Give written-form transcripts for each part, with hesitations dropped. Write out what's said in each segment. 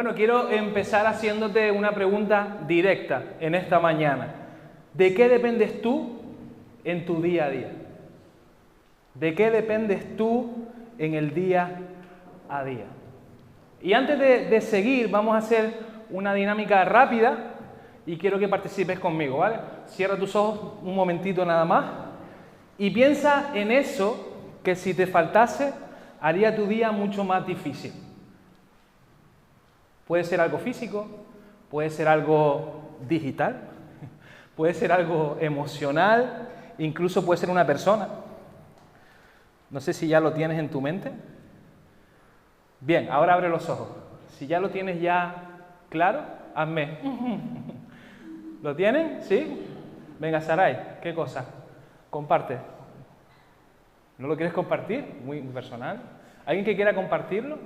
Bueno, quiero empezar haciéndote una pregunta directa en esta mañana. ¿De qué dependes tú en tu día a día? ¿De qué dependes tú en el día a día? Y antes de seguir, vamos a hacer una dinámica rápida y quiero que participes conmigo, ¿vale? Cierra tus ojos un momentito nada más y piensa en eso que si te faltase haría tu día mucho más difícil. Puede ser algo físico, puede ser algo digital, puede ser algo emocional, incluso puede ser una persona. No sé si ya lo tienes en tu mente. Bien, ahora abre los ojos. Si ya lo tienes ya claro, hazme. ¿Lo tienen? ¿Sí? Venga, Saray, ¿qué cosa? Comparte. ¿No lo quieres compartir? Muy personal. ¿Alguien que quiera compartirlo?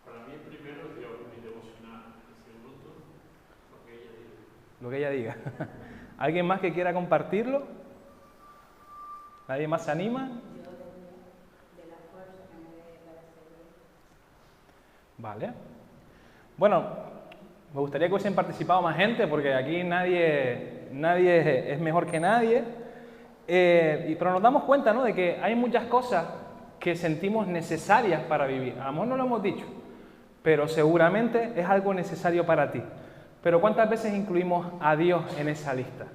Para mí primero es mi devocional. El segundo, lo que ella diga. Lo que ella diga. ¿Alguien más que quiera compartirlo? ¿Nadie más se anima? De la fuerza que me dé para seguir. Vale. Bueno, me gustaría que hubiesen participado más gente porque aquí nadie es mejor que nadie. Pero nos damos cuenta, ¿no?, de que hay muchas cosas que sentimos necesarias para vivir. A lo mejor no lo hemos dicho, pero seguramente es algo necesario para ti. Pero ¿cuántas veces incluimos a Dios en esa lista?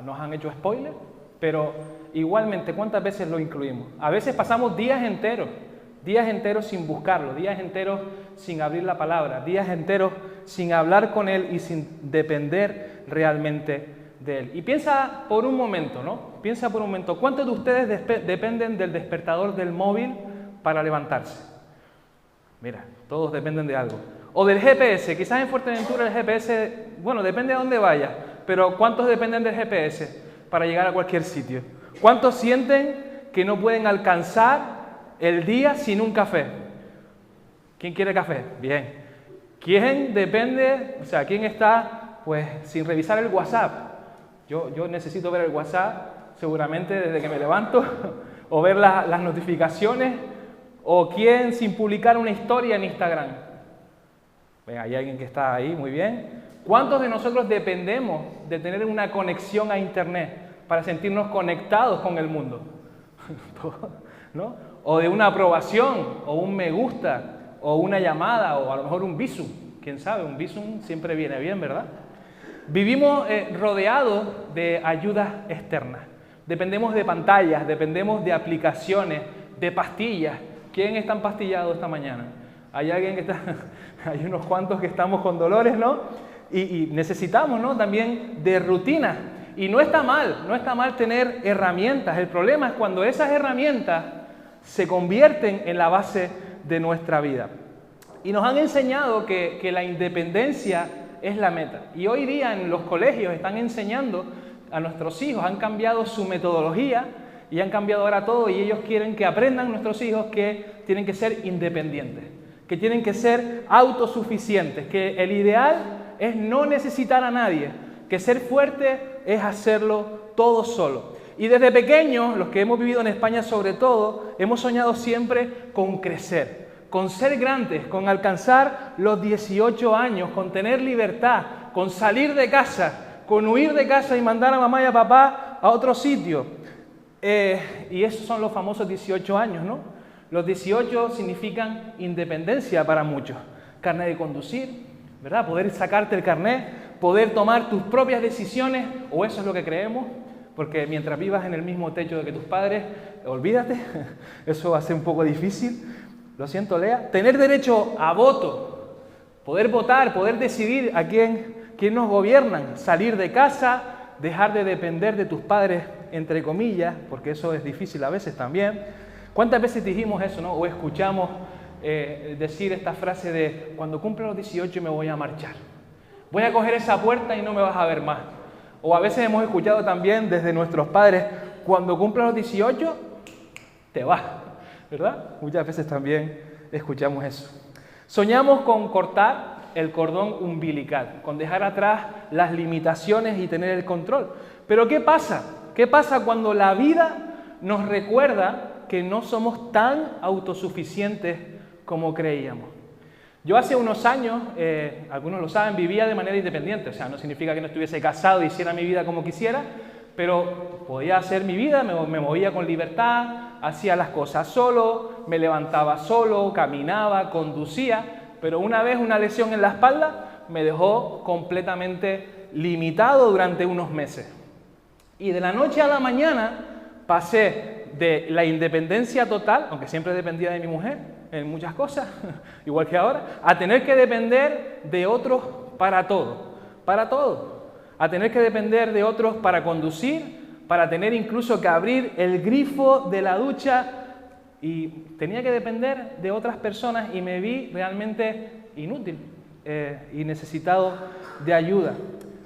Nos han hecho spoiler, pero igualmente, ¿cuántas veces lo incluimos? A veces pasamos días enteros sin buscarlo, días enteros sin abrir la palabra, días enteros sin hablar con Él y sin depender realmente de Él. Y piensa por un momento, ¿no? Piensa por un momento, ¿cuántos de ustedes dependen del despertador del móvil para levantarse? Mira, todos dependen de algo. O del GPS, quizás en Fuerteventura el GPS, bueno, depende de dónde vayas, pero ¿cuántos dependen del GPS para llegar a cualquier sitio? ¿Cuántos sienten que no pueden alcanzar el día sin un café? ¿Quién quiere café? Bien. ¿Quién depende, quién está pues sin revisar el WhatsApp? Yo necesito ver el WhatsApp seguramente desde que me levanto, o ver las notificaciones, o quién sin publicar una historia en Instagram. Venga, hay alguien que está ahí, muy bien. ¿Cuántos de nosotros dependemos de tener una conexión a Internet para sentirnos conectados con el mundo? ¿No? O de una aprobación, o un me gusta, o una llamada, o a lo mejor un visum. ¿Quién sabe? Un visum siempre viene bien, ¿verdad? Vivimos rodeados de ayudas externas. Dependemos de pantallas, dependemos de aplicaciones, de pastillas. ¿Quién está empastillado esta mañana? Hay alguien que está, hay unos cuantos que estamos con dolores, ¿no? Y necesitamos, ¿no?, también de rutinas. Y no está mal tener herramientas. El problema es cuando esas herramientas se convierten en la base de nuestra vida. Y nos han enseñado que la independencia es la meta. Y hoy día en los colegios están enseñando a nuestros hijos, han cambiado su metodología y han cambiado ahora todo, y ellos quieren que aprendan nuestros hijos que tienen que ser independientes, que tienen que ser autosuficientes, que el ideal es no necesitar a nadie, que ser fuerte es hacerlo todo solo. Y desde pequeños, los que hemos vivido en España sobre todo, hemos soñado siempre con crecer, con ser grandes, con alcanzar los 18 años, con tener libertad, con salir de casa, con huir de casa y mandar a mamá y a papá a otro sitio. Y esos son los famosos 18 años, ¿no? Los 18 significan independencia para muchos. Carnet de conducir, ¿verdad? Poder sacarte el carnet, poder tomar tus propias decisiones, o eso es lo que creemos, porque mientras vivas en el mismo techo de que tus padres, olvídate, eso va a ser un poco difícil. Lo siento, Lea. Tener derecho a voto, poder votar, poder decidir a quién nos gobiernan, salir de casa, dejar de depender de tus padres, entre comillas, porque eso es difícil a veces también. ¿Cuántas veces dijimos eso, no? O escuchamos decir esta frase de cuando cumpla los 18 me voy a marchar. Voy a coger esa puerta y no me vas a ver más. O a veces hemos escuchado también desde nuestros padres, cuando cumpla los 18 te vas. ¿Verdad? Muchas veces también escuchamos eso. Soñamos con cortar el cordón umbilical, con dejar atrás las limitaciones y tener el control. Pero ¿qué pasa? ¿Qué pasa cuando la vida nos recuerda que no somos tan autosuficientes como creíamos? Yo hace unos años, algunos lo saben, vivía de manera independiente, o sea, no significa que no estuviese casado y hiciera mi vida como quisiera, pero podía hacer mi vida, me movía con libertad, hacía las cosas solo, me levantaba solo, caminaba, conducía, pero una vez una lesión en la espalda me dejó completamente limitado durante unos meses. Y de la noche a la mañana pasé de la independencia total, aunque siempre dependía de mi mujer en muchas cosas, igual que ahora, a tener que depender de otros para todo, a tener que depender de otros para conducir, para tener incluso que abrir el grifo de la ducha, y tenía que depender de otras personas y me vi realmente inútil y necesitado de ayuda,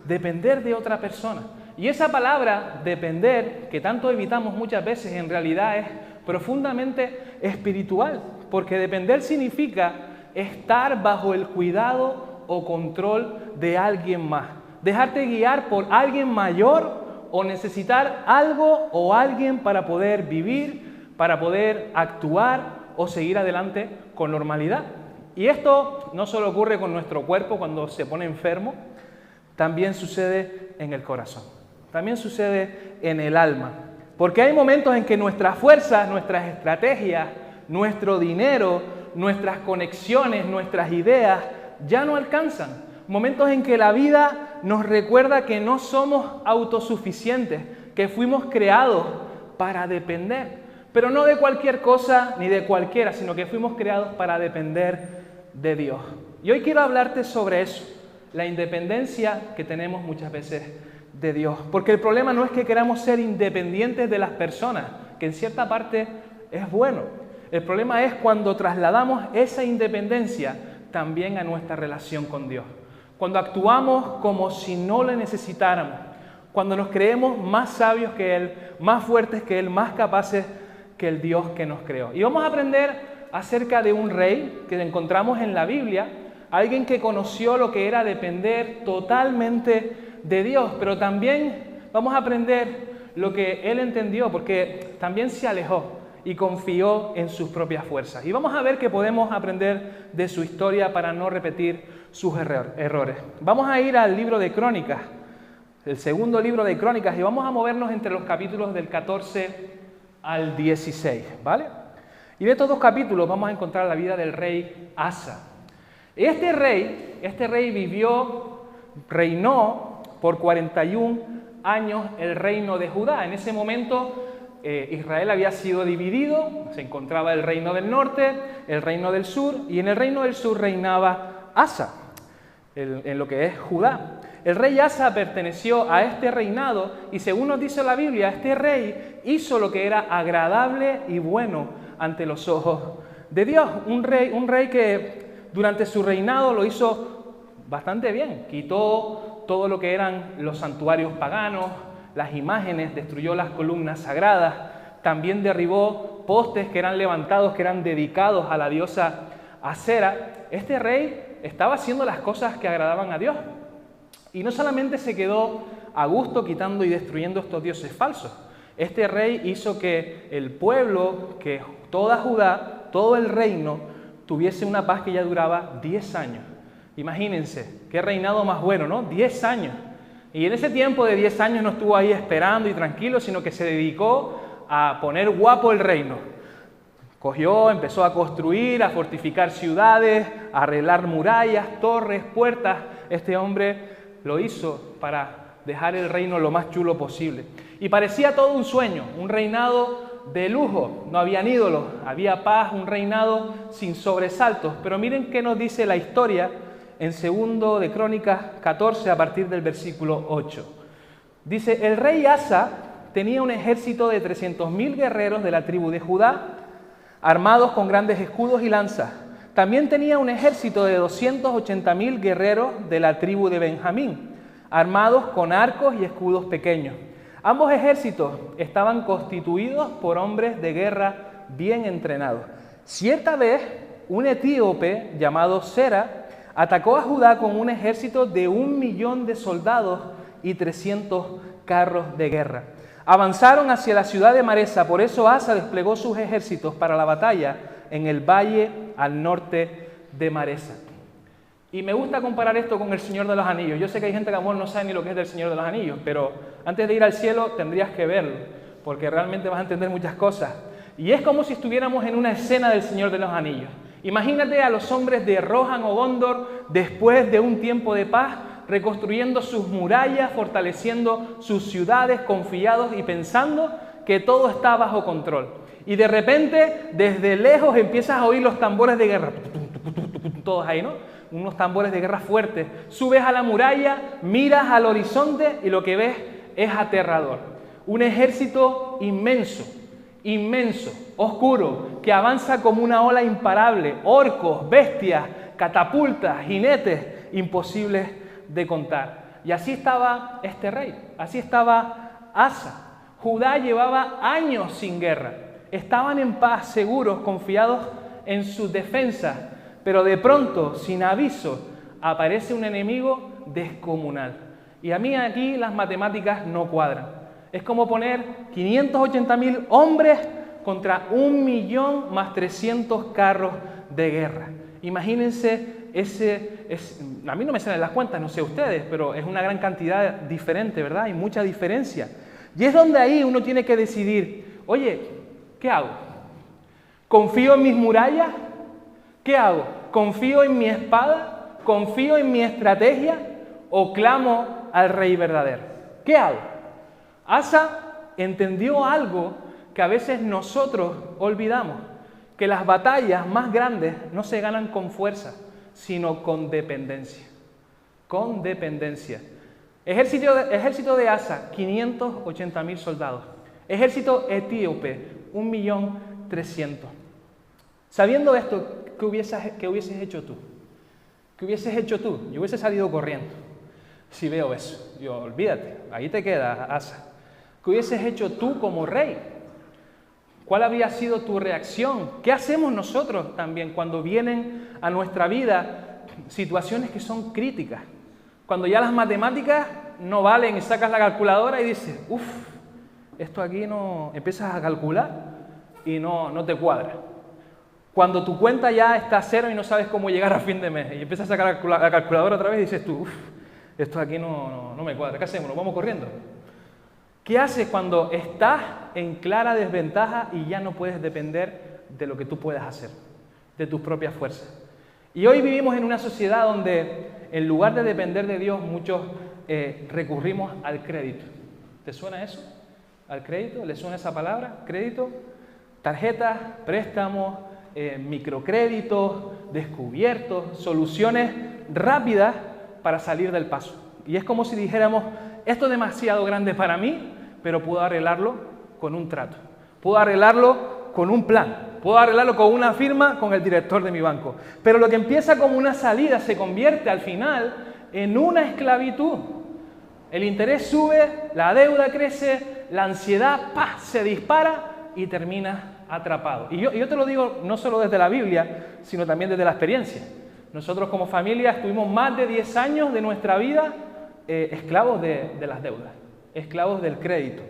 depender de otra persona. Y esa palabra, depender, que tanto evitamos muchas veces, en realidad es profundamente espiritual, porque depender significa estar bajo el cuidado o control de alguien más, dejarte guiar por alguien mayor o necesitar algo o alguien para poder vivir, para poder actuar o seguir adelante con normalidad. Y esto no solo ocurre con nuestro cuerpo cuando se pone enfermo, también sucede en el corazón, también sucede en el alma. Porque hay momentos en que nuestras fuerzas, nuestras estrategias, nuestro dinero, nuestras conexiones, nuestras ideas ya no alcanzan. Momentos en que la vida nos recuerda que no somos autosuficientes, que fuimos creados para depender. Pero no de cualquier cosa ni de cualquiera, sino que fuimos creados para depender de Dios. Y hoy quiero hablarte sobre eso, la independencia que tenemos muchas veces de Dios. Porque el problema no es que queramos ser independientes de las personas, que en cierta parte es bueno. El problema es cuando trasladamos esa independencia también a nuestra relación con Dios. Cuando actuamos como si no le necesitáramos. Cuando nos creemos más sabios que Él, más fuertes que Él, más capaces que el Dios que nos creó. Y vamos a aprender acerca de un rey que encontramos en la Biblia, alguien que conoció lo que era depender totalmente de Dios, pero también vamos a aprender lo que él entendió, porque también se alejó y confió en sus propias fuerzas. Y vamos a ver que podemos aprender de su historia para no repetir sus errores. Vamos a ir al libro de Crónicas, el segundo libro de Crónicas, y vamos a movernos entre los capítulos del 14 al 16, ¿vale? Y de estos dos capítulos vamos a encontrar la vida del rey Asa. Este rey reinó por 41 años el reino de Judá. En ese momento Israel había sido dividido, se encontraba el reino del norte, el reino del sur, y en el reino del sur reinaba Asa, en lo que es Judá. El rey Asa perteneció a este reinado y, según nos dice la Biblia, este rey hizo lo que era agradable y bueno ante los ojos de Dios. Un rey que durante su reinado lo hizo bastante bien. Quitó todo lo que eran los santuarios paganos, las imágenes, destruyó las columnas sagradas, también derribó postes que eran levantados, que eran dedicados a la diosa Acera. Este rey estaba haciendo las cosas que agradaban a Dios. Y no solamente se quedó a gusto quitando y destruyendo estos dioses falsos. Este rey hizo que el pueblo, que toda Judá, todo el reino, tuviese una paz que ya duraba 10 años. Imagínense, qué reinado más bueno, ¿no? 10 años. Y en ese tiempo de 10 años no estuvo ahí esperando y tranquilo, sino que se dedicó a poner guapo el reino. Empezó a construir, a fortificar ciudades, a arreglar murallas, torres, puertas. Este hombre lo hizo para dejar el reino lo más chulo posible. Y parecía todo un sueño, un reinado de lujo. No habían ídolos, había paz, un reinado sin sobresaltos. Pero miren qué nos dice la historia en 2 de Crónicas 14 a partir del versículo 8. Dice, el rey Asa tenía un ejército de 300.000 guerreros de la tribu de Judá, armados con grandes escudos y lanzas. También tenía un ejército de 280.000 guerreros de la tribu de Benjamín, armados con arcos y escudos pequeños. Ambos ejércitos estaban constituidos por hombres de guerra bien entrenados. Cierta vez, un etíope llamado Sera atacó a Judá con un ejército de 1.000.000 de soldados y 300 carros de guerra. Avanzaron hacia la ciudad de Maresa, por eso Asa desplegó sus ejércitos para la batalla en el valle al norte de Maresa. Y me gusta comparar esto con El Señor de los Anillos. Yo sé que hay gente que a lo mejor no sabe ni lo que es del Señor de los Anillos, pero antes de ir al cielo tendrías que verlo, porque realmente vas a entender muchas cosas. Y es como si estuviéramos en una escena del Señor de los Anillos. Imagínate a los hombres de Rohan o Gondor, después de un tiempo de paz, reconstruyendo sus murallas, fortaleciendo sus ciudades, confiados y pensando que todo está bajo control. Y de repente, desde lejos empiezas a oír los tambores de guerra, todos ahí, ¿no? Unos tambores de guerra fuertes. Subes a la muralla, miras al horizonte y lo que ves es aterrador. Un ejército inmenso, inmenso, oscuro, que avanza como una ola imparable, orcos, bestias, catapultas, jinetes, imposibles de contar. Y así estaba este rey, así estaba Asa. Judá llevaba años sin guerra, estaban en paz, seguros, confiados en sus defensas, pero de pronto, sin aviso, aparece un enemigo descomunal. Y a mí aquí las matemáticas no cuadran. Es como poner 580.000 hombres contra 1.000.000 más 300 carros de guerra. Imagínense a mí no me salen las cuentas, no sé ustedes, pero es una gran cantidad diferente, ¿verdad? Hay mucha diferencia. Y es donde ahí uno tiene que decidir, oye, ¿qué hago? ¿Confío en mis murallas? ¿Qué hago? ¿Confío en mi espada? ¿Confío en mi estrategia? ¿O clamo al Rey verdadero? ¿Qué hago? Asa entendió algo que a veces nosotros olvidamos, que las batallas más grandes no se ganan con fuerza, sino con dependencia. Con dependencia. Ejército de Asa, 580.000 soldados. Ejército etíope, 1.300.000. Sabiendo esto, ¿qué hubieses hecho tú? ¿Qué hubieses hecho tú? Yo hubiese salido corriendo. Si veo eso, yo, olvídate, ahí te queda, Asa. ¿Qué hubieses hecho tú como rey? ¿Cuál habría sido tu reacción? ¿Qué hacemos nosotros también cuando vienen a nuestra vida situaciones que son críticas? Cuando ya las matemáticas no valen y sacas la calculadora y dices, uff, esto aquí no... Empiezas a calcular y no te cuadra. Cuando tu cuenta ya está a cero y no sabes cómo llegar a fin de mes y empiezas a sacar la calculadora otra vez y dices tú, uff, esto aquí no me cuadra. ¿Qué hacemos? ¿Nos vamos corriendo? ¿Qué haces cuando estás en clara desventaja y ya no puedes depender de lo que tú puedas hacer, de tus propias fuerzas? Y hoy vivimos en una sociedad donde en lugar de depender de Dios, muchos recurrimos al crédito. ¿Te suena eso? ¿Al crédito? ¿Le suena esa palabra? ¿Crédito? Tarjetas, préstamos, microcréditos, descubiertos, soluciones rápidas para salir del paso. Y es como si dijéramos, esto es demasiado grande para mí, pero puedo arreglarlo con un trato. Puedo arreglarlo con un plan. Puedo arreglarlo con una firma con el director de mi banco. Pero lo que empieza como una salida se convierte al final en una esclavitud. El interés sube, la deuda crece, la ansiedad se dispara y terminas atrapado. Y yo te lo digo no solo desde la Biblia, sino también desde la experiencia. Nosotros como familia estuvimos más de 10 años de nuestra vida esclavos de las deudas, esclavos del crédito.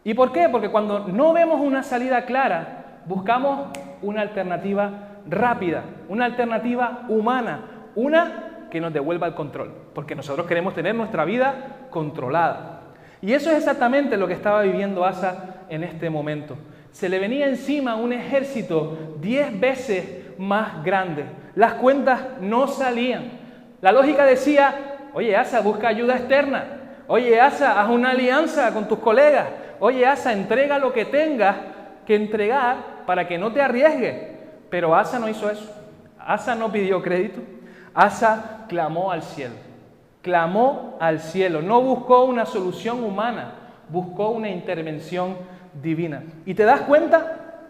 ¿Y por qué? Porque cuando no vemos una salida clara, buscamos una alternativa rápida, una alternativa humana, una que nos devuelva el control, porque nosotros queremos tener nuestra vida controlada. Y eso es exactamente lo que estaba viviendo Asa en este momento. Se le venía encima un ejército 10 veces más grande. Las cuentas no salían. La lógica decía, oye, Asa, busca ayuda externa. Oye, Asa, haz una alianza con tus colegas. Oye, Asa, entrega lo que tengas que entregar para que no te arriesgues. Pero Asa no hizo eso. Asa no pidió crédito. Asa clamó al cielo. Clamó al cielo. No buscó una solución humana. Buscó una intervención divina. ¿Y te das cuenta?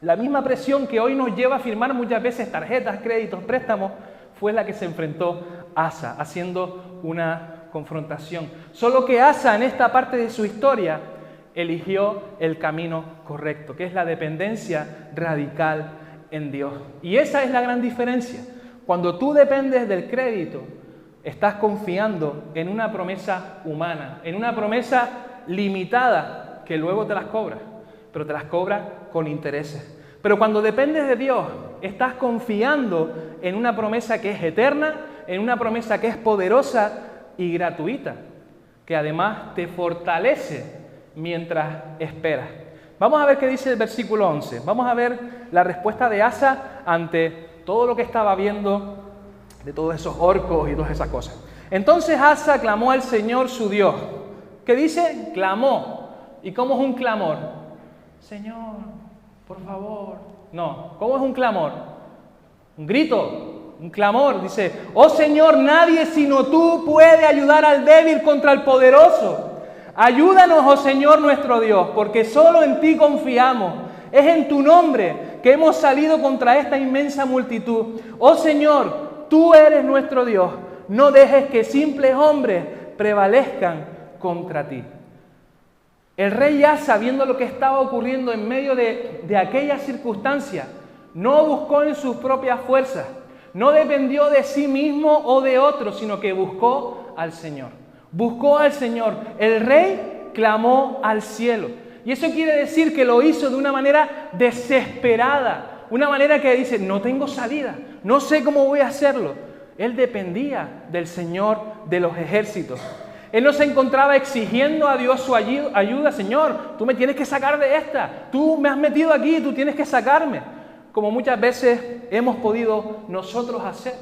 La misma presión que hoy nos lleva a firmar muchas veces tarjetas, créditos, préstamos, fue la que se enfrentó Asa, haciendo una confrontación. Solo que Asa, en esta parte de su historia, eligió el camino correcto, que es la dependencia radical en Dios. Y esa es la gran diferencia. Cuando tú dependes del crédito, estás confiando en una promesa humana, en una promesa limitada, que luego te las cobra, pero te las cobra con intereses. Pero cuando dependes de Dios, estás confiando en una promesa que es eterna, en una promesa que es poderosa y gratuita, que además te fortalece mientras esperas. Vamos a ver qué dice el versículo 11. Vamos a ver la respuesta de Asa ante todo lo que estaba viendo de todos esos orcos y todas esas cosas. Entonces Asa clamó al Señor su Dios. ¿Qué dice? Clamó. ¿Y cómo es un clamor? Señor, por favor. No, ¿cómo es un clamor? Un grito, un clamor. Dice, oh Señor, nadie sino tú puede ayudar al débil contra el poderoso. Ayúdanos, oh Señor nuestro Dios, porque solo en ti confiamos. Es en tu nombre que hemos salido contra esta inmensa multitud. Oh Señor, tú eres nuestro Dios. No dejes que simples hombres prevalezcan contra ti. El rey Asa, viendo lo que estaba ocurriendo en medio de aquella circunstancia, no buscó en sus propias fuerzas, no dependió de sí mismo o de otro, sino que buscó al Señor. Buscó al Señor. El rey clamó al cielo. Y eso quiere decir que lo hizo de una manera desesperada, una manera que dice, no tengo salida, no sé cómo voy a hacerlo. Él dependía del Señor de los ejércitos. Él no se encontraba exigiendo a Dios su ayuda. Señor, tú me tienes que sacar de esta. Tú me has metido aquí, tú tienes que sacarme. Como muchas veces hemos podido nosotros hacer.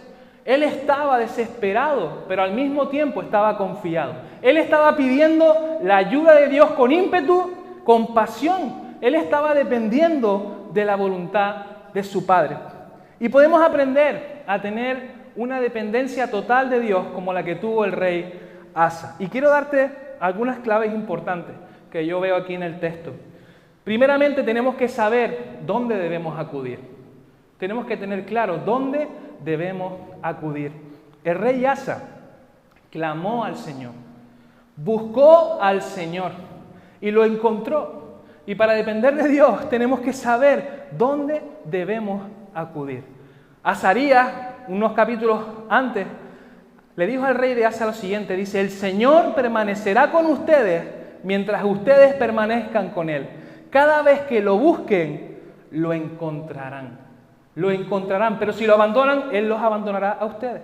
Él estaba desesperado, pero al mismo tiempo estaba confiado. Él estaba pidiendo la ayuda de Dios con ímpetu, con pasión. Él estaba dependiendo de la voluntad de su Padre. Y podemos aprender a tener una dependencia total de Dios como la que tuvo el rey Asa. Y quiero darte algunas claves importantes que yo veo aquí en el texto. Primeramente tenemos que saber dónde debemos acudir. Tenemos que tener claro dónde debemos acudir. El rey Asa clamó al Señor, buscó al Señor y lo encontró. Y para depender de Dios tenemos que saber dónde debemos acudir. Azarías, unos capítulos antes, le dijo al rey de Asa lo siguiente, dice, el Señor permanecerá con ustedes mientras ustedes permanezcan con Él. Cada vez que lo busquen, lo encontrarán. Lo encontrarán, pero si lo abandonan, Él los abandonará a ustedes.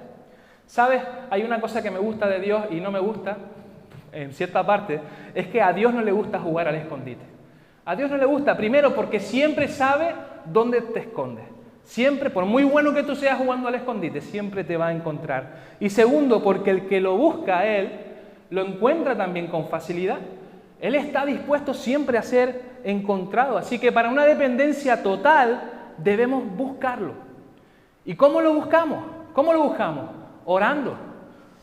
¿Sabes? Hay una cosa que me gusta de Dios y no me gusta, en cierta parte, es que a Dios no le gusta jugar al escondite. A Dios no le gusta, primero porque siempre sabe dónde te escondes. Siempre, por muy bueno que tú seas jugando al escondite, siempre te va a encontrar. Y segundo, porque el que lo busca a Él, lo encuentra también con facilidad. Él está dispuesto siempre a ser encontrado. Así que para una dependencia total, debemos buscarlo. ¿Y cómo lo buscamos? ¿Cómo lo buscamos? Orando.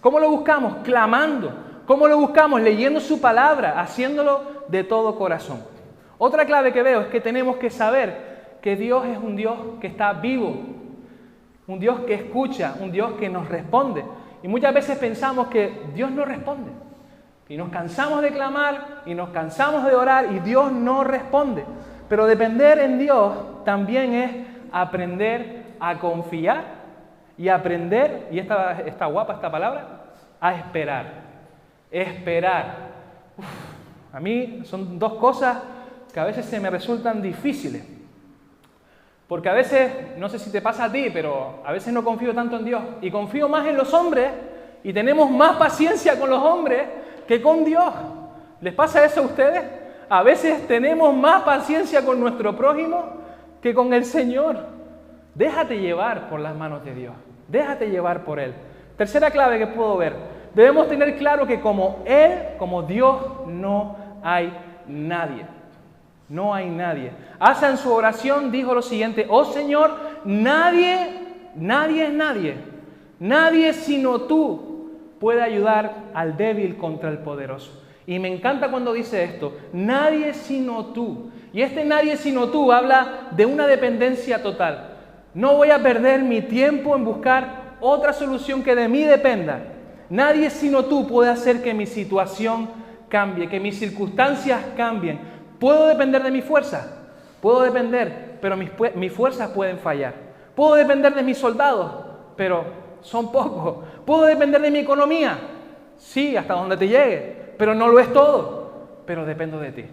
¿Cómo lo buscamos? Clamando. ¿Cómo lo buscamos? Leyendo su palabra, haciéndolo de todo corazón. Otra clave que veo es que tenemos que saber que Dios es un Dios que está vivo, un Dios que escucha, un Dios que nos responde. Y muchas veces pensamos que Dios no responde. Y nos cansamos de clamar y nos cansamos de orar y Dios no responde. Pero depender en Dios también es aprender a confiar y aprender, y está guapa esta palabra, a esperar. Esperar. A mí son dos cosas que a veces se me resultan difíciles. Porque a veces, no sé si te pasa a ti, pero a veces no confío tanto en Dios y confío más en los hombres y tenemos más paciencia con los hombres que con Dios. ¿Les pasa eso a ustedes? A veces tenemos más paciencia con nuestro prójimo que con el Señor. Déjate llevar por las manos de Dios. Déjate llevar por Él. Tercera clave que puedo ver. Debemos tener claro que como Él, como Dios, no hay nadie. No hay nadie. Asa en su oración dijo lo siguiente, oh Señor, nadie es nadie. Nadie sino tú puede ayudar al débil contra el poderoso. Y me encanta cuando dice esto, nadie sino tú. Y este nadie sino tú habla de una dependencia total. No voy a perder mi tiempo en buscar otra solución que de mí dependa. Nadie sino tú puede hacer que mi situación cambie, que mis circunstancias cambien. ¿Puedo depender de mi fuerza? Puedo depender, pero mis fuerzas pueden fallar. Puedo depender de mis soldados, pero son pocos. ¿Puedo depender de mi economía? Sí, hasta donde te llegue, pero no lo es todo. Pero dependo de ti.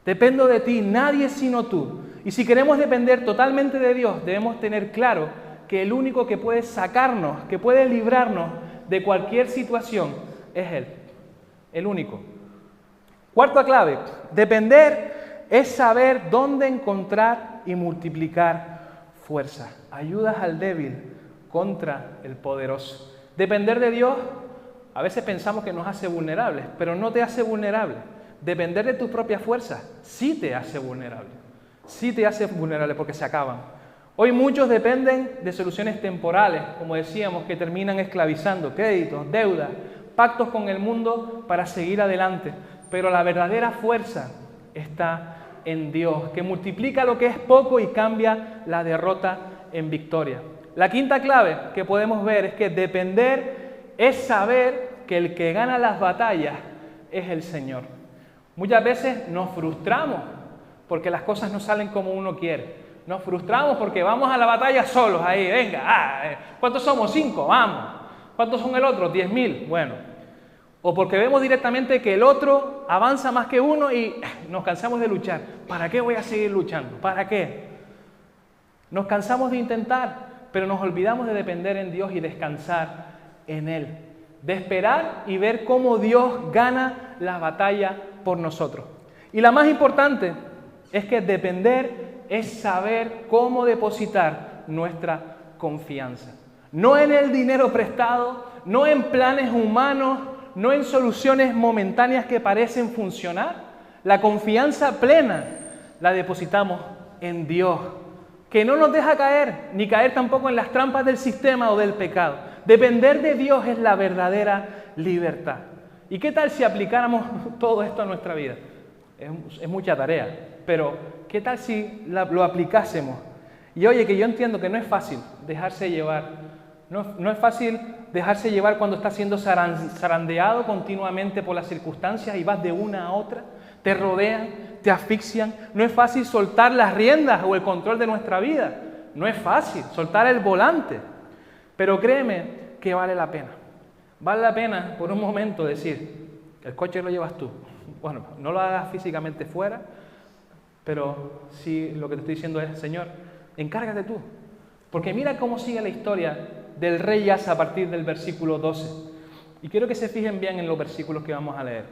Dependo de ti, nadie sino tú. Y si queremos depender totalmente de Dios, debemos tener claro que el único que puede sacarnos, que puede librarnos de cualquier situación, es Él. El único. Cuarta clave, depender es saber dónde encontrar y multiplicar fuerza. Ayudas al débil contra el poderoso. Depender de Dios, a veces pensamos que nos hace vulnerables, pero no te hace vulnerable. Depender de tus propias fuerzas sí te hace vulnerable. Sí te hace vulnerable porque se acaban. Hoy muchos dependen de soluciones temporales, como decíamos, que terminan esclavizando créditos, deudas, pactos con el mundo para seguir adelante. Pero la verdadera fuerza está en Dios, que multiplica lo que es poco y cambia la derrota en victoria. La quinta clave que podemos ver es que depender es saber que el que gana las batallas es el Señor. Muchas veces nos frustramos porque las cosas no salen como uno quiere. Nos frustramos porque vamos a la batalla solos ahí, venga, ¿cuántos somos? 5, vamos. ¿Cuántos son el otro? 10.000, bueno. O porque vemos directamente que el otro avanza más que uno y nos cansamos de luchar. ¿Para qué voy a seguir luchando? ¿Para qué? Nos cansamos de intentar, pero nos olvidamos de depender en Dios y descansar en Él. De esperar y ver cómo Dios gana la batalla por nosotros. Y la más importante es que depender es saber cómo depositar nuestra confianza. No en el dinero prestado, no en planes humanos, no en soluciones momentáneas que parecen funcionar. La confianza plena la depositamos en Dios, que no nos deja caer, ni caer tampoco en las trampas del sistema o del pecado. Depender de Dios es la verdadera libertad. ¿Y qué tal si aplicáramos todo esto a nuestra vida? Es mucha tarea, pero ¿qué tal si lo aplicásemos? Y oye, que yo entiendo que no es fácil dejarse llevar. No es fácil dejarse llevar cuando estás siendo zarandeado continuamente por las circunstancias y vas de una a otra, te rodean, te asfixian. No es fácil soltar las riendas o el control de nuestra vida. No es fácil soltar el volante. Pero créeme que vale la pena. Vale la pena por un momento decir, el coche lo llevas tú. Bueno, no lo hagas físicamente fuera, pero sí lo que te estoy diciendo es, Señor, encárgate tú. Porque mira cómo sigue la historia del rey Asa a partir del versículo 12. Y quiero que se fijen bien en los versículos que vamos a leer.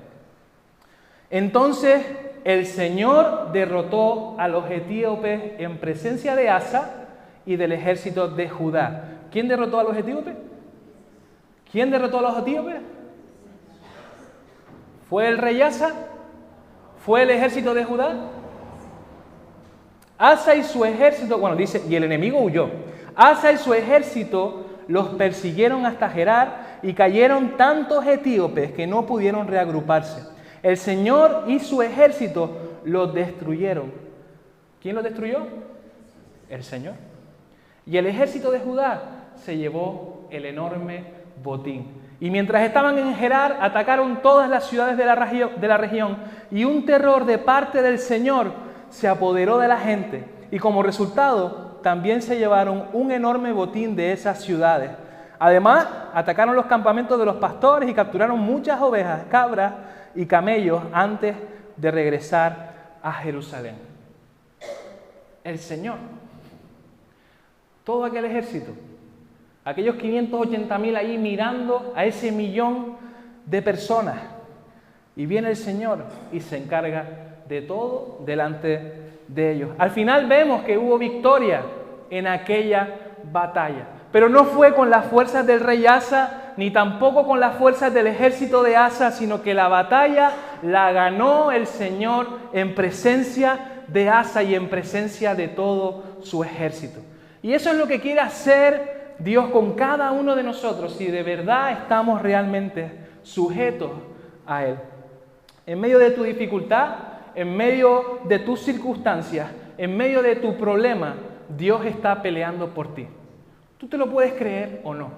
Entonces el Señor derrotó a los etíopes en presencia de Asa y del ejército de Judá. ¿Quién derrotó a los etíopes? ¿Quién derrotó a los etíopes? ¿Fue el rey Asa? ¿Fue el ejército de Judá? Asa y su ejército, bueno, dice, y el enemigo huyó. Asa y su ejército los persiguieron hasta Gerar y cayeron tantos etíopes que no pudieron reagruparse. El Señor y su ejército los destruyeron. ¿Quién los destruyó? El Señor. Y el ejército de Judá se llevó el enorme botín. Y mientras estaban en Gerar, atacaron todas las ciudades de la región y un terror de parte del Señor se apoderó de la gente. Y como resultado, también se llevaron un enorme botín de esas ciudades. Además, atacaron los campamentos de los pastores y capturaron muchas ovejas, cabras y camellos antes de regresar a Jerusalén. El Señor, todo aquel ejército, aquellos 580.000 ahí mirando a ese 1.000.000 de personas. Y viene el Señor y se encarga de todo delante de ellos. Al final vemos que hubo victoria en aquella batalla. Pero no fue con las fuerzas del rey Asa, ni tampoco con las fuerzas del ejército de Asa, sino que la batalla la ganó el Señor en presencia de Asa y en presencia de todo su ejército. Y eso es lo que quiere hacer Dios con cada uno de nosotros, si de verdad estamos realmente sujetos a Él. En medio de tu dificultad, en medio de tus circunstancias, en medio de tu problema, Dios está peleando por ti. Tú te lo puedes creer o no,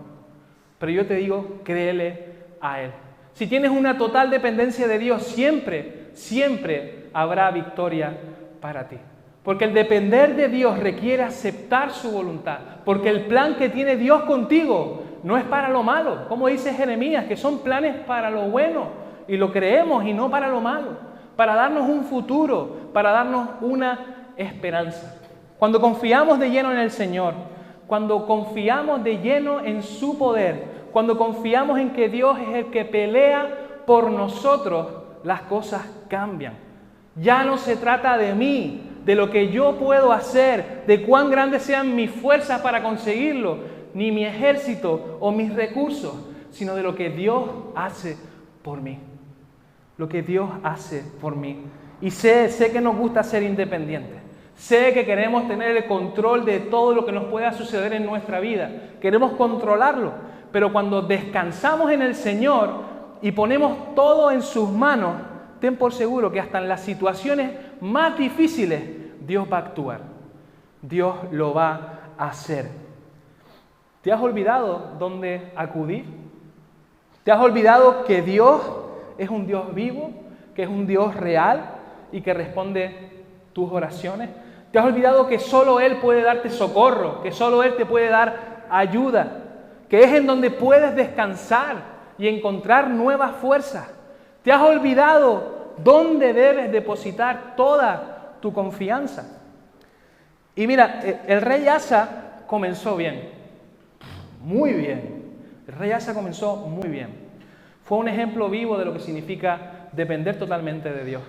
pero yo te digo, créele a Él. Si tienes una total dependencia de Dios, siempre habrá victoria para ti. Porque el depender de Dios requiere aceptar su voluntad. Porque el plan que tiene Dios contigo no es para lo malo. Como dice Jeremías, que son planes para lo bueno. Y lo creemos y no para lo malo. Para darnos un futuro, para darnos una esperanza. Cuando confiamos de lleno en el Señor, cuando confiamos de lleno en su poder, cuando confiamos en que Dios es el que pelea por nosotros, las cosas cambian. Ya no se trata de mí, de lo que yo puedo hacer, de cuán grandes sean mis fuerzas para conseguirlo, ni mi ejército o mis recursos, sino de lo que Dios hace por mí. Lo que Dios hace por mí. Y sé que nos gusta ser independientes. Sé que queremos tener el control de todo lo que nos pueda suceder en nuestra vida. Queremos controlarlo. Pero cuando descansamos en el Señor y ponemos todo en sus manos, ten por seguro que hasta en las situaciones más difíciles, Dios va a actuar. Dios lo va a hacer. ¿Te has olvidado dónde acudir? ¿Te has olvidado que Dios es un Dios vivo, que es un Dios real y que responde tus oraciones? ¿Te has olvidado que solo Él puede darte socorro, que solo Él te puede dar ayuda, que es en donde puedes descansar y encontrar nuevas fuerzas? ¿Te has olvidado dónde debes depositar toda tu confianza? Y mira, el rey Asa comenzó bien, muy bien. El rey Asa comenzó muy bien. Fue un ejemplo vivo de lo que significa depender totalmente de Dios.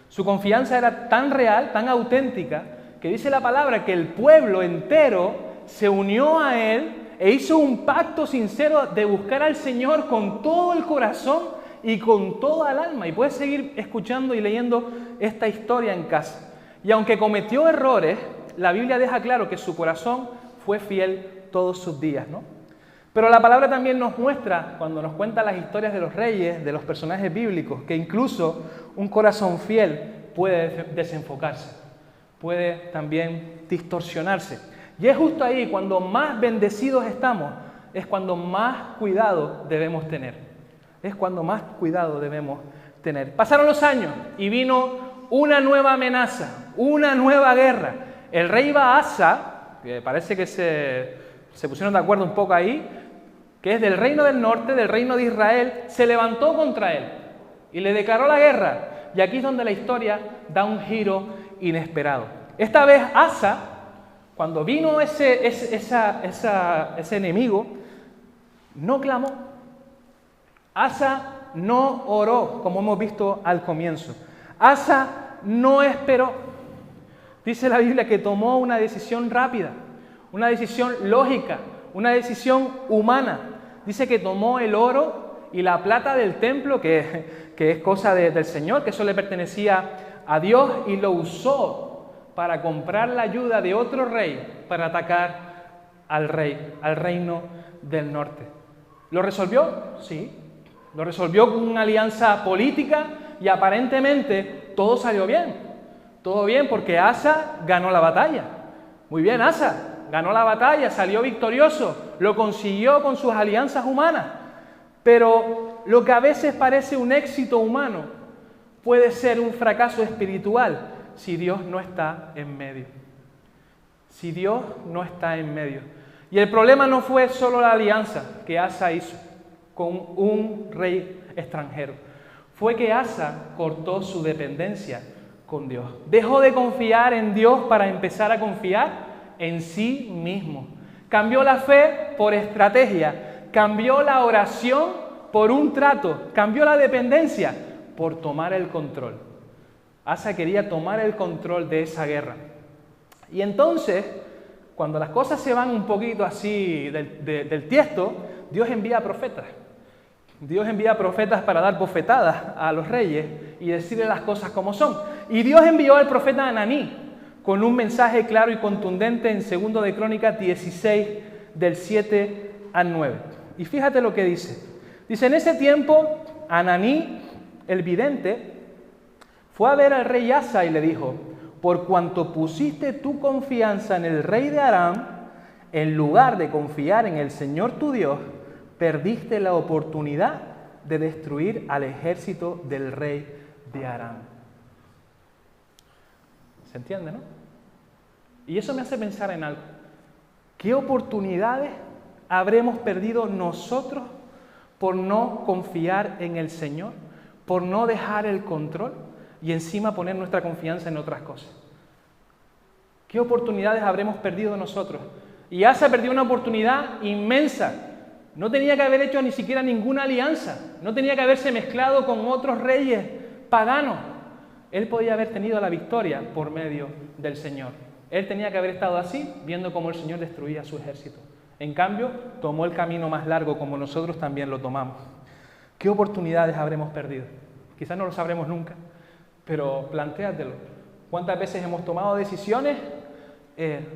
Su confianza era tan real, tan auténtica, que dice la palabra que el pueblo entero se unió a él e hizo un pacto sincero de buscar al Señor con todo el corazón y con toda el alma. Y puedes seguir escuchando y leyendo esta historia en casa. Y aunque cometió errores, la Biblia deja claro que su corazón fue fiel todos sus días, ¿no? Pero la palabra también nos muestra, cuando nos cuenta las historias de los reyes, de los personajes bíblicos, que incluso un corazón fiel puede desenfocarse, puede también distorsionarse. Y es justo ahí, cuando más bendecidos estamos, es cuando más cuidado debemos tener. Es cuando más cuidado debemos tener. Pasaron los años y vino una nueva amenaza, una nueva guerra. El rey Baasa, que parece que se pusieron de acuerdo un poco ahí, que es del reino del norte, del reino de Israel, se levantó contra él y le declaró la guerra. Y aquí es donde la historia da un giro inesperado. Esta vez Asa, cuando vino ese enemigo, no clamó. Asa no oró, como hemos visto al comienzo. Asa no esperó. Dice la Biblia que tomó una decisión rápida, una decisión lógica, una decisión humana. Dice que tomó el oro y la plata del templo, que es cosa del Señor, que eso le pertenecía a Dios, y lo usó para comprar la ayuda de otro rey para atacar al reino del norte. ¿Lo resolvió? Sí. Lo resolvió con una alianza política y aparentemente todo salió bien. Todo bien porque Asa ganó la batalla. Muy bien, Asa ganó la batalla, salió victorioso, lo consiguió con sus alianzas humanas. Pero lo que a veces parece un éxito humano puede ser un fracaso espiritual si Dios no está en medio. Si Dios no está en medio. Y el problema no fue solo la alianza que Asa hizo con un rey extranjero. Fue que Asa cortó su dependencia con Dios. Dejó de confiar en Dios para empezar a confiar en sí mismo. Cambió la fe por estrategia. Cambió la oración por un trato. Cambió la dependencia por tomar el control. Asa quería tomar el control de esa guerra. Y entonces, cuando las cosas se van un poquito así del tiesto, Dios envía profetas. Dios envía profetas para dar bofetadas a los reyes y decirles las cosas como son. Y Dios envió al profeta Ananí con un mensaje claro y contundente en 2 de Crónicas 16, del 7 al 9. Y fíjate lo que dice. Dice, en ese tiempo, Ananí, el vidente, fue a ver al rey Asa y le dijo, por cuanto pusiste tu confianza en el rey de Aram, en lugar de confiar en el Señor tu Dios, perdiste la oportunidad de destruir al ejército del rey de Aram. ¿Se entiende, no? Y eso me hace pensar en algo. ¿Qué oportunidades habremos perdido nosotros por no confiar en el Señor, por no dejar el control y encima poner nuestra confianza en otras cosas? ¿Qué oportunidades habremos perdido nosotros? Y Asa perdió una oportunidad inmensa. No tenía que haber hecho ni siquiera ninguna alianza. No tenía que haberse mezclado con otros reyes paganos. Él podía haber tenido la victoria por medio del Señor. Él tenía que haber estado así, viendo cómo el Señor destruía su ejército. En cambio, tomó el camino más largo, como nosotros también lo tomamos. ¿Qué oportunidades habremos perdido? Quizás no lo sabremos nunca, pero plantéatelo. ¿Cuántas veces hemos tomado decisiones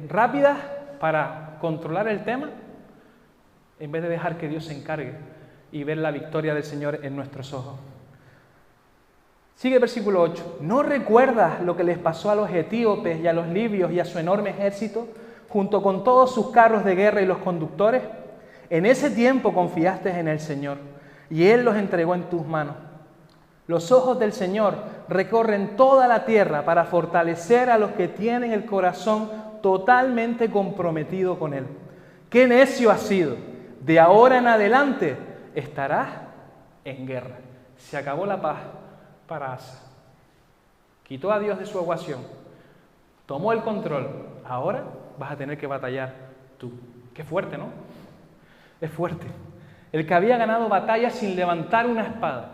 rápidas para controlar el tema, en vez de dejar que Dios se encargue y ver la victoria del Señor en nuestros ojos? Sigue el versículo 8. ¿No recuerdas lo que les pasó a los etíopes y a los libios y a su enorme ejército, junto con todos sus carros de guerra y los conductores? En ese tiempo confiaste en el Señor, y Él los entregó en tus manos. Los ojos del Señor recorren toda la tierra para fortalecer a los que tienen el corazón totalmente comprometido con Él. ¡Qué necio has sido! De ahora en adelante estarás en guerra. Se acabó la paz para Asa. Quitó a Dios de su ecuación. Tomó el control. Ahora vas a tener que batallar tú. Qué fuerte, ¿no? Es fuerte. El que había ganado batallas sin levantar una espada,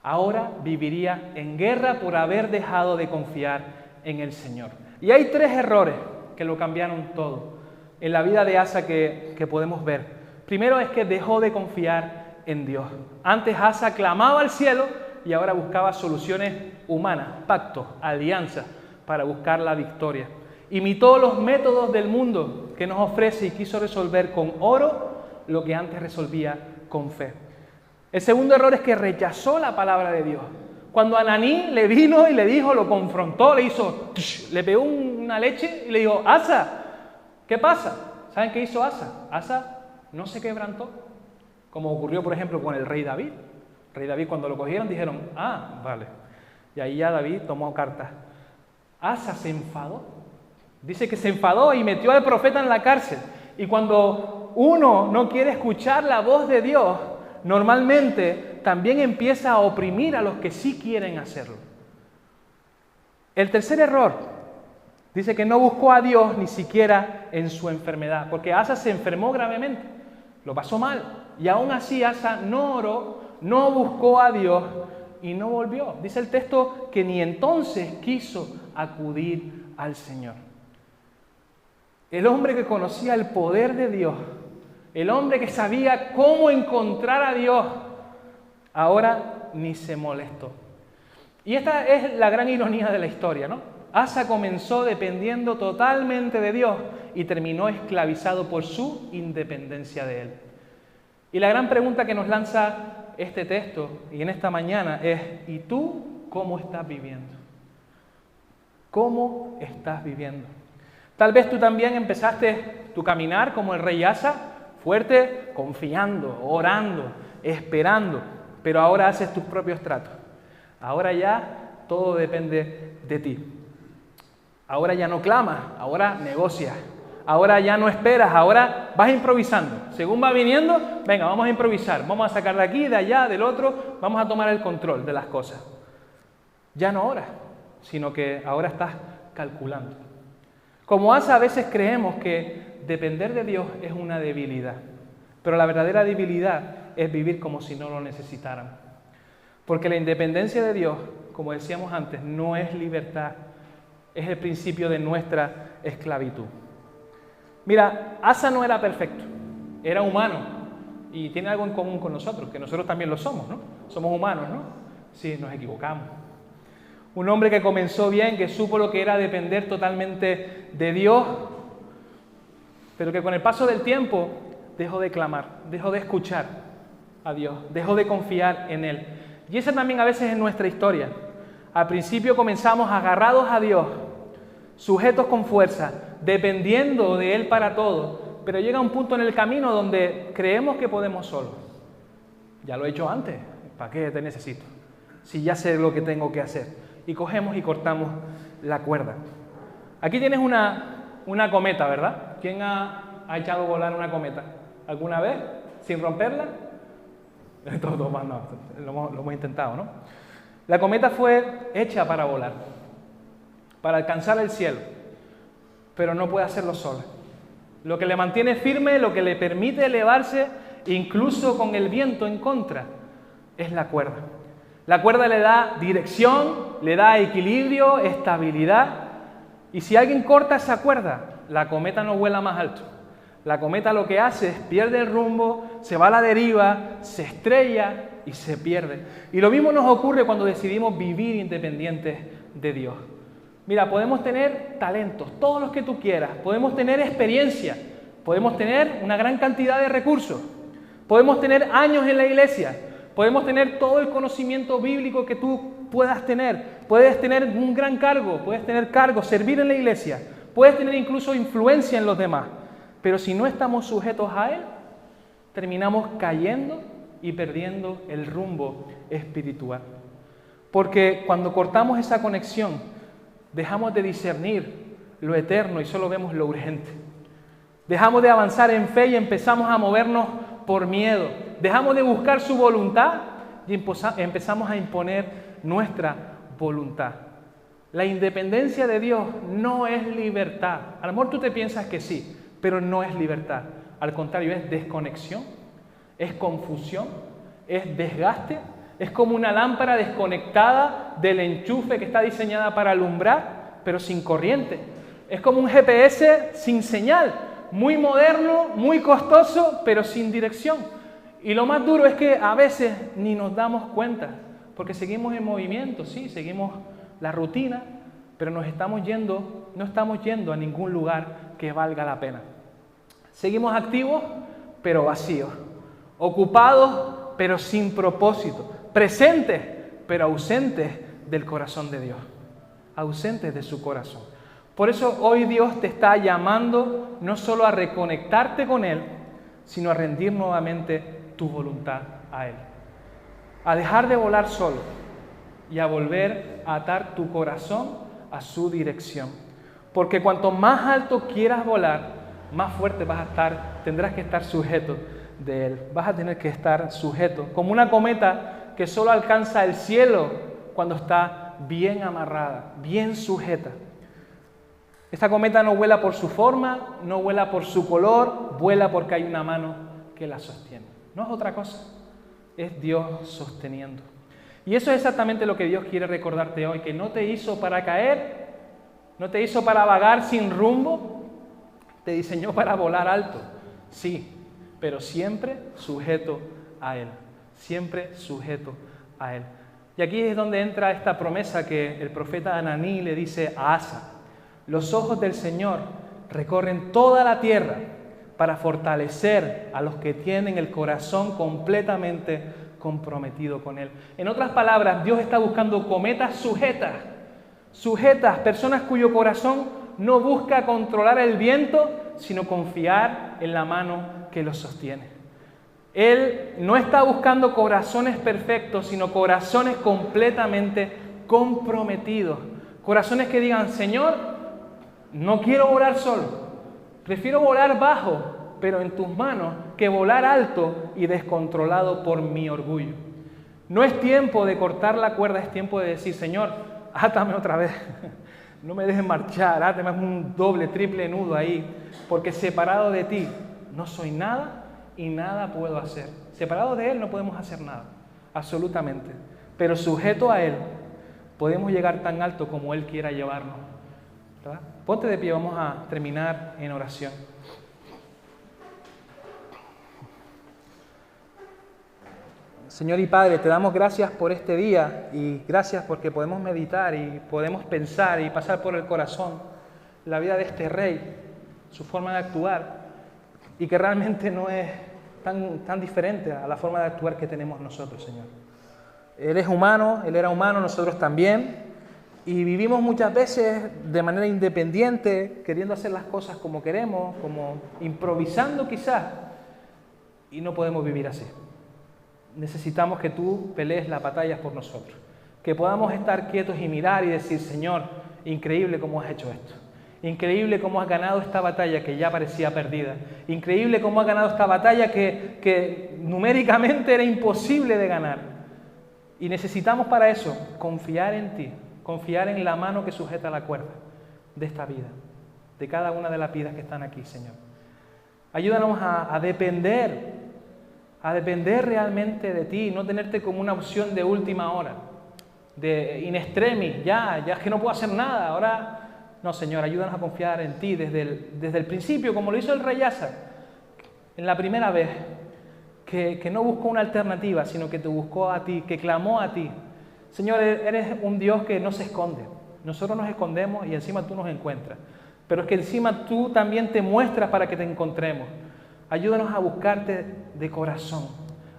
ahora viviría en guerra por haber dejado de confiar en el Señor. Y hay 3 errores que lo cambiaron todo en la vida de Asa que podemos ver. Primero es que dejó de confiar en Dios. Antes Asa clamaba al cielo y ahora buscaba soluciones humanas, pactos, alianzas para buscar la victoria. Imitó los métodos del mundo que nos ofrece y quiso resolver con oro lo que antes resolvía con fe. El segundo error es que rechazó la palabra de Dios. Cuando Ananí le vino y le dijo, lo confrontó, le pegó una leche y le dijo, Asa, ¿qué pasa? ¿Saben qué hizo Asa? Asa no se quebrantó, como ocurrió, por ejemplo, con el rey David. El rey David, cuando lo cogieron, dijeron, vale. Y ahí ya David tomó cartas. Asa se enfadó. Dice que se enfadó y metió al profeta en la cárcel. Y cuando uno no quiere escuchar la voz de Dios, normalmente también empieza a oprimir a los que sí quieren hacerlo. El tercer error, dice que no buscó a Dios ni siquiera en su enfermedad, porque Asa se enfermó gravemente, lo pasó mal, y aún así Asa no oró, no buscó a Dios y no volvió. Dice el texto que ni entonces quiso acudir al Señor. El hombre que conocía el poder de Dios, el hombre que sabía cómo encontrar a Dios, ahora ni se molestó. Y esta es la gran ironía de la historia, ¿no? Asa comenzó dependiendo totalmente de Dios y terminó esclavizado por su independencia de Él. Y la gran pregunta que nos lanza este texto y en esta mañana es, ¿y tú cómo estás viviendo? ¿Cómo estás viviendo? Tal vez tú también empezaste tu caminar como el rey Asa, fuerte, confiando, orando, esperando, pero ahora haces tus propios tratos. Ahora ya todo depende de ti. Ahora ya no clamas, ahora negocias. Ahora ya no esperas, ahora vas improvisando. Según va viniendo, venga, vamos a improvisar. Vamos a sacar de aquí, de allá, del otro. Vamos a tomar el control de las cosas. Ya no oras, sino que ahora estás calculando. Como Asa, a veces creemos que depender de Dios es una debilidad. Pero la verdadera debilidad es vivir como si no lo necesitáramos. Porque la independencia de Dios, como decíamos antes, no es libertad. Es el principio de nuestra esclavitud. Mira, Asa no era perfecto, era humano y tiene algo en común con nosotros, que nosotros también lo somos, ¿no? Somos humanos, ¿no? Sí, nos equivocamos. Un hombre que comenzó bien, que supo lo que era depender totalmente de Dios, pero que con el paso del tiempo dejó de clamar, dejó de escuchar a Dios, dejó de confiar en Él. Y esa también a veces es nuestra historia. Al principio comenzamos agarrados a Dios, sujetos con fuerza, dependiendo de Él para todo, pero llega un punto en el camino donde creemos que podemos solos. Ya lo he hecho antes, ¿para qué te necesito? Si ya sé lo que tengo que hacer. Y cogemos y cortamos la cuerda. Aquí tienes una cometa, ¿verdad? ¿Quién ha echado a volar una cometa? ¿Alguna vez? ¿Sin romperla? Todos, no, lo hemos intentado, ¿no? La cometa fue hecha para volar, para alcanzar el cielo. pero no puede hacerlo sola. Lo que le mantiene firme, lo que le permite elevarse, incluso con el viento en contra, es la cuerda. La cuerda le da dirección, le da equilibrio, estabilidad. Y si alguien corta esa cuerda, la cometa no vuela más alto. La cometa lo que hace es pierde el rumbo, se va a la deriva, se estrella y se pierde. Y lo mismo nos ocurre cuando decidimos vivir independientes de Dios. Mira, podemos tener talentos, todos los que tú quieras, podemos tener experiencia, podemos tener una gran cantidad de recursos, podemos tener años en la iglesia, podemos tener todo el conocimiento bíblico que tú puedas tener, puedes tener un gran cargo, puedes tener cargo, servir en la iglesia, puedes tener incluso influencia en los demás, pero si no estamos sujetos a Él, terminamos cayendo y perdiendo el rumbo espiritual. Porque cuando cortamos esa conexión, dejamos de discernir lo eterno y solo vemos lo urgente. Dejamos de avanzar en fe y empezamos a movernos por miedo. Dejamos de buscar su voluntad y empezamos a imponer nuestra voluntad. La independencia de Dios no es libertad. A lo mejor tú te piensas que sí, pero no es libertad. Al contrario, es desconexión, es confusión, es desgaste. Es como una lámpara desconectada del enchufe que está diseñada para alumbrar, pero sin corriente. Es como un GPS sin señal, muy moderno, muy costoso, pero sin dirección. Y lo más duro es que a veces ni nos damos cuenta, porque seguimos en movimiento, sí, seguimos la rutina, pero no estamos yendo a ningún lugar que valga la pena. Seguimos activos, pero vacíos. Ocupados, pero sin propósito. Presentes, pero ausentes del corazón de Dios. Ausentes de su corazón. Por eso hoy Dios te está llamando no solo a reconectarte con Él, sino a rendir nuevamente tu voluntad a Él. A dejar de volar solo y a volver a atar tu corazón a su dirección. Porque cuanto más alto quieras volar, más fuerte vas a estar, tendrás que estar sujeto de Él. Vas a tener que estar sujeto, como una cometa que solo alcanza el cielo cuando está bien amarrada, bien sujeta. Esta cometa no vuela por su forma, no vuela por su color, vuela porque hay una mano que la sostiene. No es otra cosa, es Dios sosteniendo. Y eso es exactamente lo que Dios quiere recordarte hoy, que no te hizo para caer, no te hizo para vagar sin rumbo, te diseñó para volar alto, sí, pero siempre sujeto a Él, siempre sujeto a Él. Y aquí es donde entra esta promesa que el profeta Ananí le dice a Asa: los ojos del Señor recorren toda la tierra para fortalecer a los que tienen el corazón completamente comprometido con Él. En otras palabras, Dios está buscando cometas sujetas, personas cuyo corazón no busca controlar el viento, sino confiar en la mano que los sostiene. Él no está buscando corazones perfectos, sino corazones completamente comprometidos. Corazones que digan: Señor, no quiero volar solo, prefiero volar bajo, pero en tus manos, que volar alto y descontrolado por mi orgullo. No es tiempo de cortar la cuerda, es tiempo de decir: Señor, átame otra vez. No me dejes marchar, átame un doble, triple nudo ahí, porque separado de ti no soy nada y nada puedo hacer. Separado de Él no podemos hacer nada, absolutamente. Pero sujeto a Él, podemos llegar tan alto como Él quiera llevarnos, ¿verdad? Ponte de pie, vamos a terminar en oración. Señor y Padre, te damos gracias por este día y gracias porque podemos meditar y podemos pensar y pasar por el corazón la vida de este rey, su forma de actuar, y que realmente no es tan diferente a la forma de actuar que tenemos nosotros, Señor. Él es humano, Él era humano, nosotros también, y vivimos muchas veces de manera independiente, queriendo hacer las cosas como queremos, como improvisando quizás, y no podemos vivir así. Necesitamos que tú pelees las batallas por nosotros, que podamos estar quietos y mirar y decir: Señor, increíble cómo has hecho esto, increíble cómo has ganado esta batalla que ya parecía perdida, increíble cómo has ganado esta batalla que numéricamente era imposible de ganar. Y necesitamos para eso confiar en ti, confiar en la mano que sujeta la cuerda de esta vida. de cada una de las vidas que están aquí, Señor. Ayúdanos a depender realmente de ti, no tenerte como una opción de última hora, de in extremis, ya es que no puedo hacer nada, ahora... No, Señor, ayúdanos a confiar en ti desde el principio, como lo hizo el rey Asa, en la primera vez, que no buscó una alternativa, sino que te buscó a ti, que clamó a ti. Señor, eres un Dios que no se esconde. Nosotros nos escondemos y encima tú nos encuentras. Pero es que encima tú también te muestras para que te encontremos. Ayúdanos a buscarte de corazón.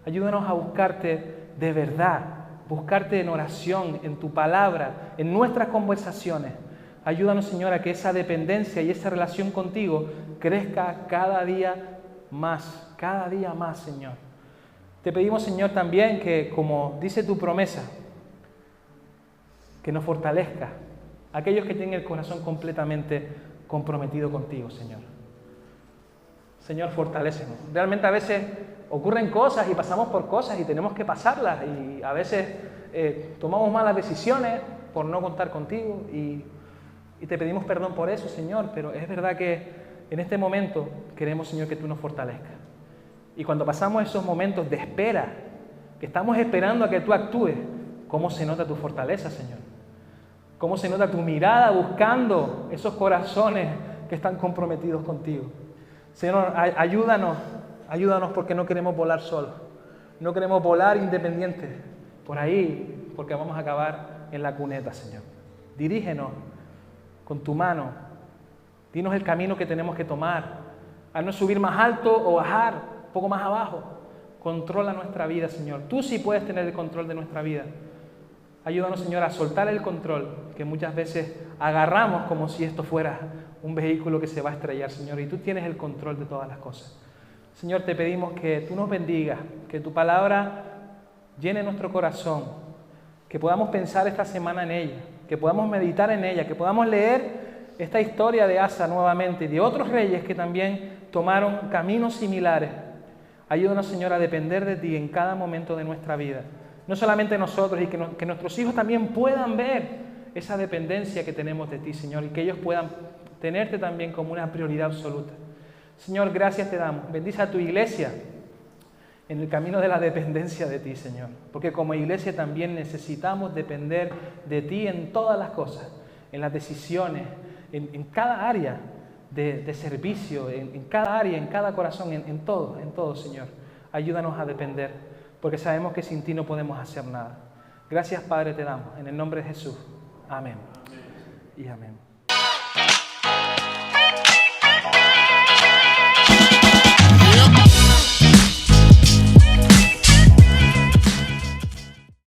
Ayúdanos a buscarte de verdad. Buscarte en oración, en tu palabra, en nuestras conversaciones. Ayúdanos, Señor, a que esa dependencia y esa relación contigo crezca cada día más, Señor. Te pedimos, Señor, también que, como dice tu promesa, que nos fortalezca aquellos que tienen el corazón completamente comprometido contigo, Señor. Señor, fortalécenos. Realmente a veces ocurren cosas y pasamos por cosas y tenemos que pasarlas y a veces tomamos malas decisiones por no contar contigo y te pedimos perdón por eso, Señor, pero es verdad que en este momento queremos, Señor, que tú nos fortalezcas. Y cuando pasamos esos momentos de espera, que estamos esperando a que tú actúes, ¿cómo se nota tu fortaleza, Señor? ¿Cómo se nota tu mirada buscando esos corazones que están comprometidos contigo? Señor, ayúdanos porque no queremos volar solos. No queremos volar independientes por ahí, porque vamos a acabar en la cuneta, Señor. Dirígenos con tu mano. Dinos el camino que tenemos que tomar. A no subir más alto o bajar un poco más abajo. Controla nuestra vida, Señor. Tú sí puedes tener el control de nuestra vida. Ayúdanos, Señor, a soltar el control que muchas veces agarramos como si esto fuera un vehículo que se va a estrellar, Señor. Y tú tienes el control de todas las cosas. Señor, te pedimos que tú nos bendigas, que tu palabra llene nuestro corazón, que podamos pensar esta semana en ella, que podamos meditar en ella, que podamos leer esta historia de Asa nuevamente y de otros reyes que también tomaron caminos similares. Ayúdanos, Señor, a depender de ti en cada momento de nuestra vida. No solamente nosotros, y que nuestros hijos también puedan ver esa dependencia que tenemos de ti, Señor, y que ellos puedan tenerte también como una prioridad absoluta. Señor, gracias te damos. Bendice a tu iglesia en el camino de la dependencia de ti, Señor. Porque como iglesia también necesitamos depender de ti en todas las cosas, en las decisiones, en cada área de servicio, en cada área, en cada corazón, en todo, Señor. Ayúdanos a depender, porque sabemos que sin ti no podemos hacer nada. Gracias, Padre, te damos. En el nombre de Jesús. Amén. Y amén.